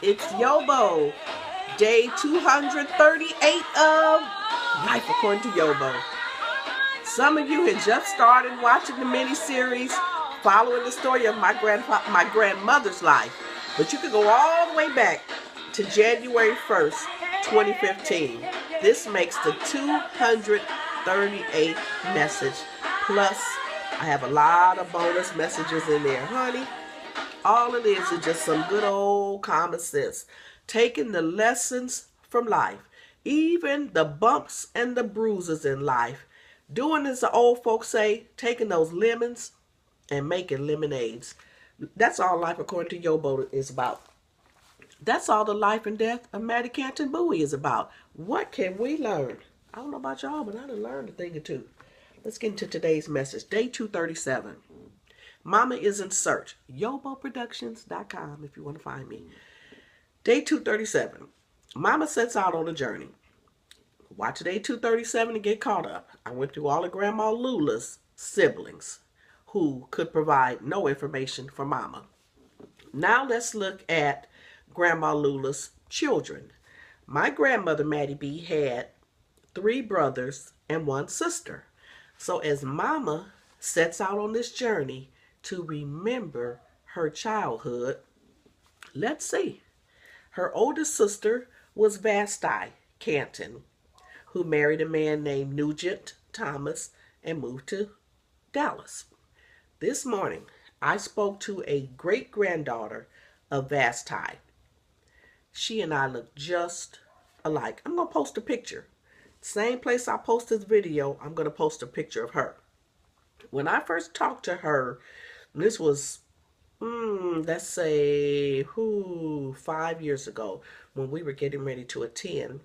It's YoBo, day 238 of Life According to YoBo. Some of you had just started watching the mini-series following the story of my grandmother's life, but you could go all the way back to January 1st, 2015. This makes the 238th message, plus I have a lot of bonus messages in there, honey. All it is just some good old common sense. Taking the lessons from life, even the bumps and the bruises in life. Doing as the old folks say, taking those lemons and making lemonades. That's all Life According to YoBo is about. That's all the life and death of Mattie, Canton, Bowie is about. What can we learn? I don't know about y'all, but I done learned a thing or two. Let's get into today's message. Day 237. Mama is in search. YoBoProductions.com if you want to find me. Day 237. Mama sets out on a journey. Watch day 237 to get caught up. I went through all of Grandma Lula's siblings who could provide no information for Mama. Now let's look at Grandma Lula's children. My grandmother, Mattie B, had 3 brothers and 1 sister. So as Mama sets out on this journey to remember her childhood, let's see. Her oldest sister was Vasti Canton, who married a man named Nugent Thomas and moved to Dallas. This morning, I spoke to a great-granddaughter of Vasti. She and I look just alike. I'm going to post a picture. Same place I post this video, I'm going to post a picture of her. When I first talked to her, this was, let's say, 5 years ago, when we were getting ready to attend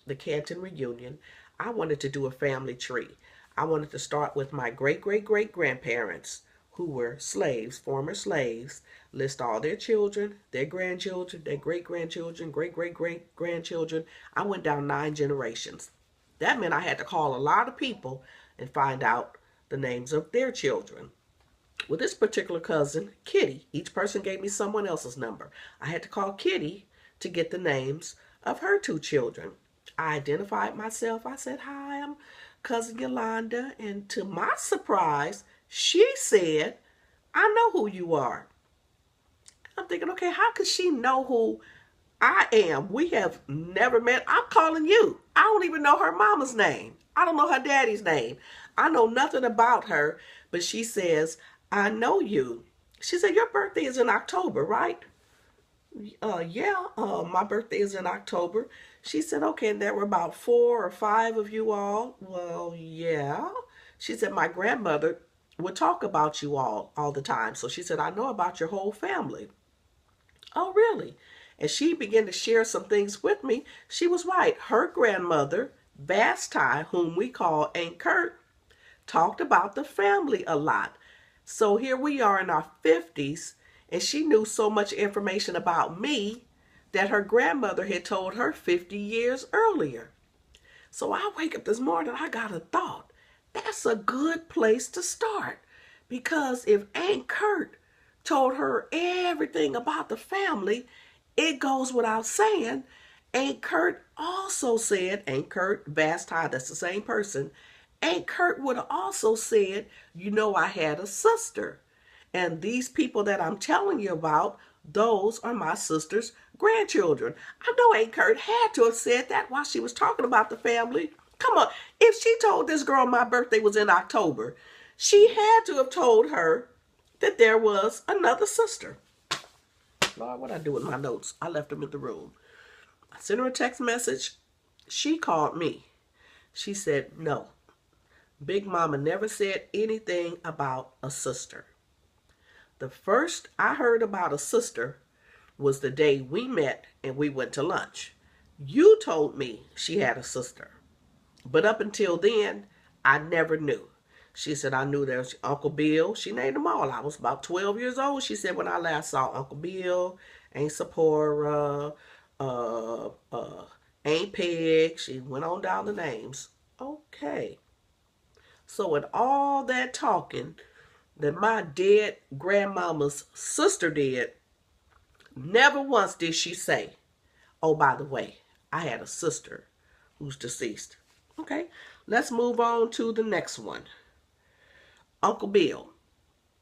the Canton reunion. I wanted to do a family tree. I wanted to start with my great-great-great-grandparents, who were slaves, former slaves, list all their children, their grandchildren, their great-grandchildren, great-great-great-grandchildren. I went down 9 generations. That meant I had to call a lot of people and find out the names of their children. With this particular cousin, Kitty, each person gave me someone else's number. I had to call Kitty to get the names of her 2 children. I identified myself. I said, "Hi, I'm Cousin Yolanda." And to my surprise, she said, "I know who you are." I'm thinking, okay, how could she know who I am? We have never met. I'm calling you. I don't even know her mama's name. I don't know her daddy's name. I know nothing about her, but she says, "I know you." She said, "Your birthday is in October, right?" Yeah, my birthday is in October. She said, "Okay, and there were about 4 or 5 of you all." Well, yeah. She said, "My grandmother would talk about you all the time." So she said, "I know about your whole family." Oh, really? And she began to share some things with me. She was right. Her grandmother, Vasti, whom we call Aunt Kurt, talked about the family a lot. So here we are in our 50s, and she knew so much information about me that her grandmother had told her 50 years earlier. So I wake up this morning, I got a thought. That's a good place to start. Because if Aunt Kurt told her everything about the family, it goes without saying, Aunt Kurt also said, Aunt Kurt, Vasti, that's the same person, Aunt Kurt would have also said, "You know, I had a sister. And these people that I'm telling you about, those are my sister's grandchildren." I know Aunt Kurt had to have said that while she was talking about the family. Come on, if she told this girl my birthday was in October, she had to have told her that there was another sister. Lord, what I do with my notes? I left them in the room. I sent her a text message. She called me. She said, "No, Big Mama never said anything about a sister. The first I heard about a sister was the day we met and we went to lunch. You told me she had a sister. But up until then, I never knew." She said, "I knew there was Uncle Bill." She named them all. I was about 12 years old, she said, when I last saw Uncle Bill, Aunt Sephora, Aunt Peg. She went on down the names. Okay. So in all that talking that my dead grandmama's sister did, Never once did she say, oh, by the way, I had a sister who's deceased. Okay, let's move on to the next one. Uncle Bill.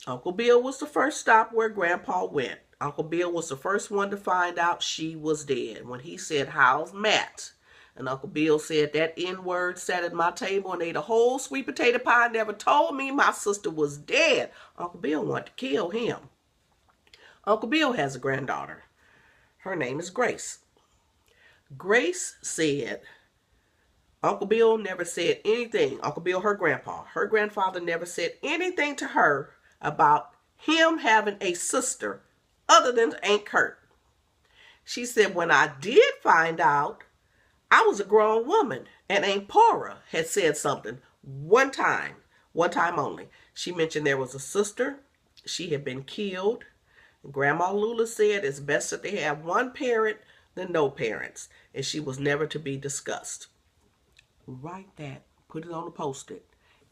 Uncle Bill was the first stop where Grandpa went. Uncle Bill was the first one to find out she was dead. When he said, how's Matt? And Uncle Bill said, that N-word sat at my table and ate a whole sweet potato pie and never told me my sister was dead. Uncle Bill wanted to kill him. Uncle Bill has a granddaughter. Her name is Grace. Grace said, Uncle Bill never said anything. Uncle Bill, her grandpa, her grandfather never said anything to her about him having a sister other than Aunt Kurt. She said, when I did find out, I was a grown woman, and Aunt Pora had said something one time only. She mentioned there was a sister. She had been killed. Grandma Lula said it's best that they have one parent than no parents, and she was never to be discussed. Write that. Put it on the post-it.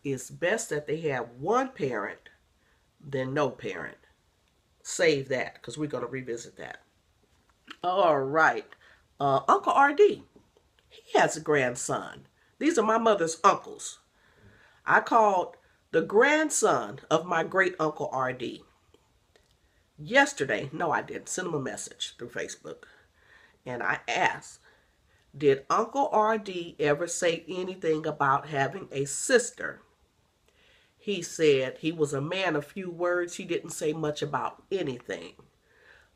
It's best that they have one parent than no parent. Save that, because we're going to revisit that. All right. Uncle R.D., he has a grandson. These are my mother's uncles. I called the grandson of my great uncle R.D. yesterday. No, I didn't. Send him a message through Facebook. And I asked, did Uncle R.D. ever say anything about having a sister? He said he was a man of few words. He didn't say much about anything.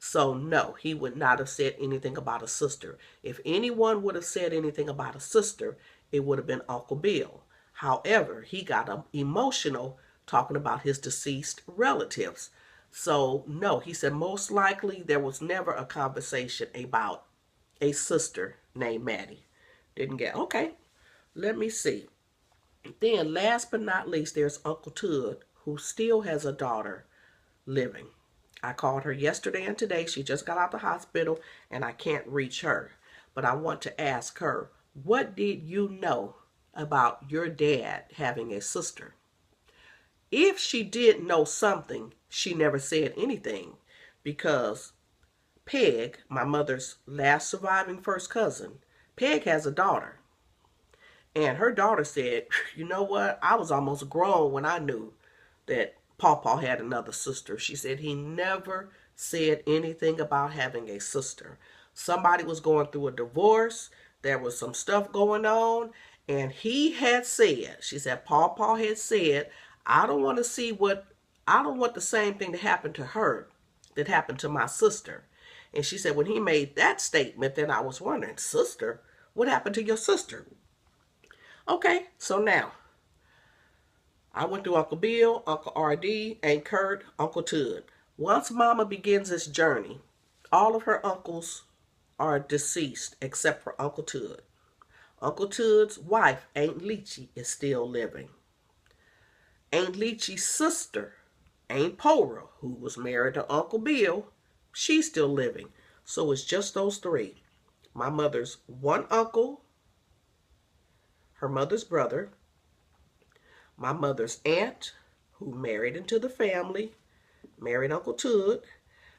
So no, he would not have said anything about a sister. If anyone would have said anything about a sister, it would have been Uncle Bill. However, he got emotional talking about his deceased relatives. So no, he said most likely there was never a conversation about a sister named Mattie. Didn't get, okay, let me see. Then last but not least, there's Uncle Tud, who still has a daughter living. I called her yesterday and today. She just got out the hospital and I can't reach her. But I want to ask her, what did you know about your dad having a sister? If she did know something, she never said anything, because Peg, my mother's last surviving first cousin, Peg has a daughter. And her daughter said, you know what? I was almost grown when I knew that Pawpaw had another sister. She said he never said anything about having a sister. Somebody was going through a divorce. There was some stuff going on. And he had said, she said, Pawpaw had said, I don't want the same thing to happen to her that happened to my sister. And she said, when he made that statement, then I was wondering, sister, what happened to your sister? Okay, so now, I went through Uncle Bill, Uncle R.D., Aunt Kurt, Uncle Tud. Once Mama begins this journey, all of her uncles are deceased except for Uncle Tud. Uncle Tud's wife, Aunt Leachy, is still living. Aunt Leachy's sister, Aunt Pora, who was married to Uncle Bill, she's still living. So it's just those three. My mother's one uncle, her mother's brother, my mother's aunt, who married into the family, married Uncle Tud,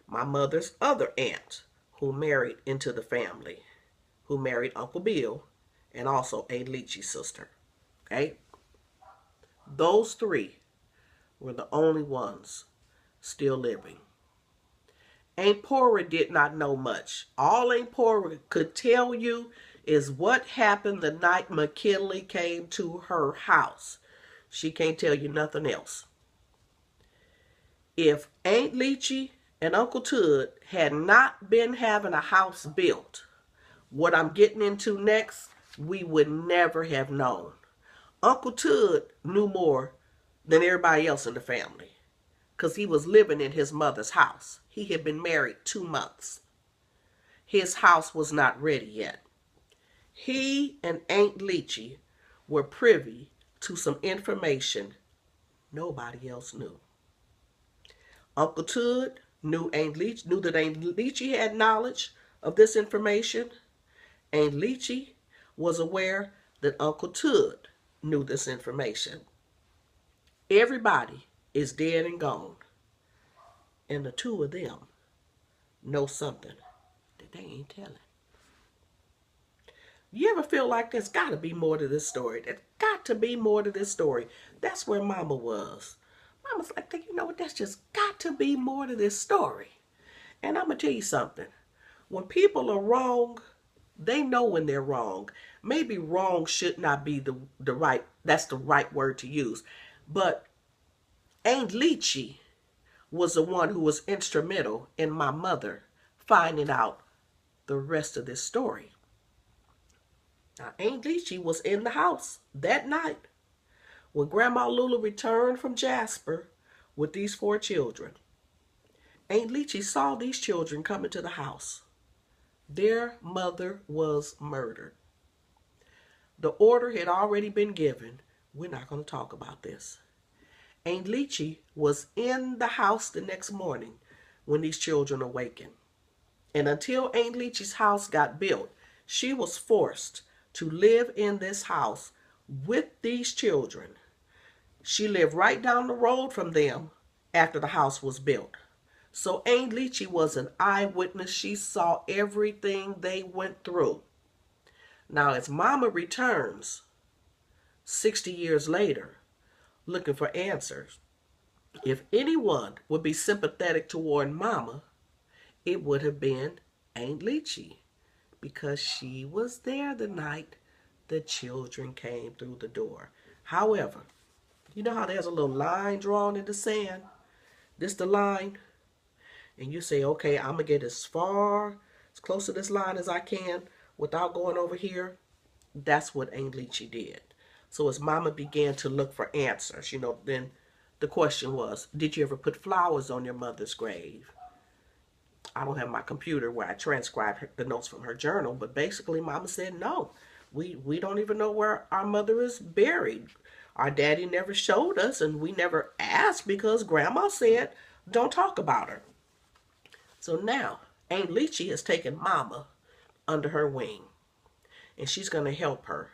my mother's other aunt, who married into the family, who married Uncle Bill, and also Aunt Leachy's sister. Okay? Those three were the only ones still living. Aunt Pora did not know much. All Aunt Pora could tell you is what happened the night McKinley came to her house. She can't tell you nothing else. If Aunt Leachy and Uncle Tud had not been having a house built, what I'm getting into next, we would never have known. Uncle Tud knew more than everybody else in the family, because he was living in his mother's house. He had been married 2 months. His house was not ready yet. He and Aunt Leachy were privy to some information nobody else knew. Uncle Tud knew that Aunt Leachy had knowledge of this information. Aunt Leachy was aware that Uncle Tud knew this information. Everybody is dead and gone. And the two of them know something that they ain't telling. You ever feel like there's got to be more to this story? There's got to be more to this story. That's where Mama was. Mama's like, you know what? There's just got to be more to this story. And I'm going to tell you something. When people are wrong, they know when they're wrong. Maybe wrong should not be the right, that's the right word to use. But Aunt Leachy was the one who was instrumental in my mother finding out the rest of this story. Now, Aunt Leachy was in the house that night when Grandma Lula returned from Jasper with these 4 children. Aunt Leachy saw these children come into the house. Their mother was murdered. The order had already been given. We're not going to talk about this. Aunt Leachy was in the house the next morning when these children awakened. And until Aunt Leachy's house got built, she was forced to live in this house with these children. She lived right down the road from them after the house was built. So Aunt Leachy was an eyewitness. She saw everything they went through. Now, as Mama returns 60 years later, looking for answers, if anyone would be sympathetic toward Mama, it would have been Aunt Leachy, because she was there the night the children came through the door. However, you know how there's a little line drawn in the sand? This the line. And you say, okay, I'm going to get as close to this line as I can without going over here. That's what Aunt Leachy did. So as Mama began to look for answers, then the question was, did you ever put flowers on your mother's grave? I don't have my computer where I transcribe the notes from her journal, but basically Mama said, no, we don't even know where our mother is buried. Our daddy never showed us, and we never asked because Grandma said, don't talk about her. So now, Aunt Leachy has taken Mama under her wing, and she's going to help her.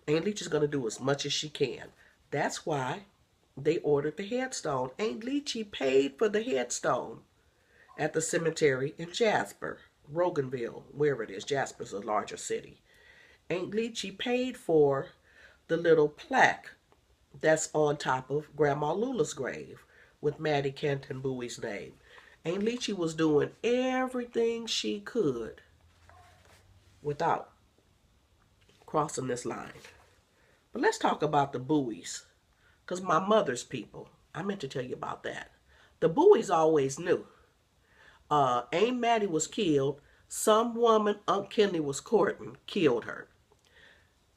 Aunt Leachy's going to do as much as she can. That's why they ordered the headstone. Aunt Leachy paid for the headstone at the cemetery in Jasper, Roganville, wherever it is. Jasper's a larger city. Aunt Leachy paid for the little plaque that's on top of Grandma Lula's grave with Mattie, Canton, Bowie's name. Aunt Leachy was doing everything she could without crossing this line. But let's talk about the Bowies, because my mother's people, I meant to tell you about that. The Bowies always knew. Aunt Mattie was killed. Some woman Unc Kenley was courting killed her.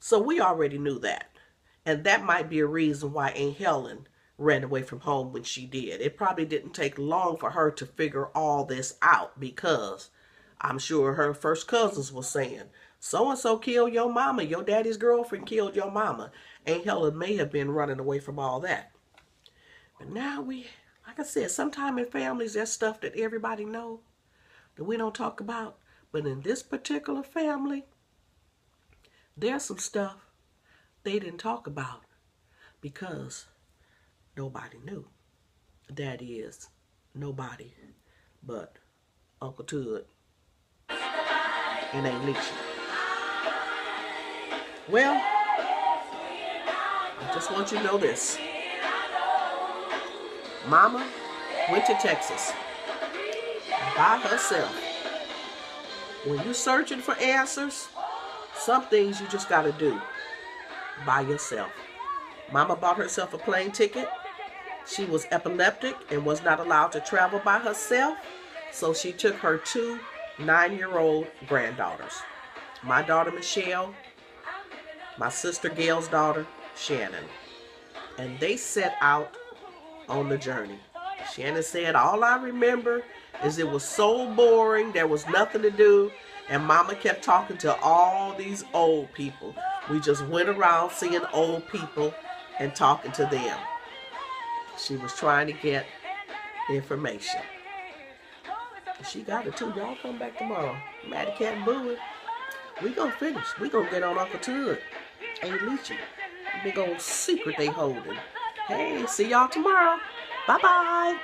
So we already knew that. And that might be a reason why Aunt Helen ran away from home when she did. It probably didn't take long for her to figure all this out, because I'm sure her first cousins were saying, so-and-so killed your mama. Your daddy's girlfriend killed your mama. Aunt Helen may have been running away from all that. But now like I said, sometimes in families there's stuff that everybody knows that we don't talk about. But in this particular family, there's some stuff they didn't talk about because nobody knew. That is, nobody but Uncle Tud and Aunt Leachy. Well, I just want you to know this. Mama went to Texas by herself. When you're searching for answers, some things you just got to do by yourself. Mama bought herself a plane ticket. She was epileptic and was not allowed to travel by herself, so she took her 2 9-year-old granddaughters. My daughter Michelle, my sister Gail's daughter Shannon. And they set out on the journey. Shannon said, all I remember is it was so boring, there was nothing to do, and Mama kept talking to all these old people. We just went around seeing old people and talking to them. She was trying to get information. She got it too. Y'all come back tomorrow. Mattie, Canton, Bowie. We gonna finish. We gonna get on Uncle Tud. Aunt Leachy. Big old secret they holding. Hey, see y'all tomorrow. Bye-bye.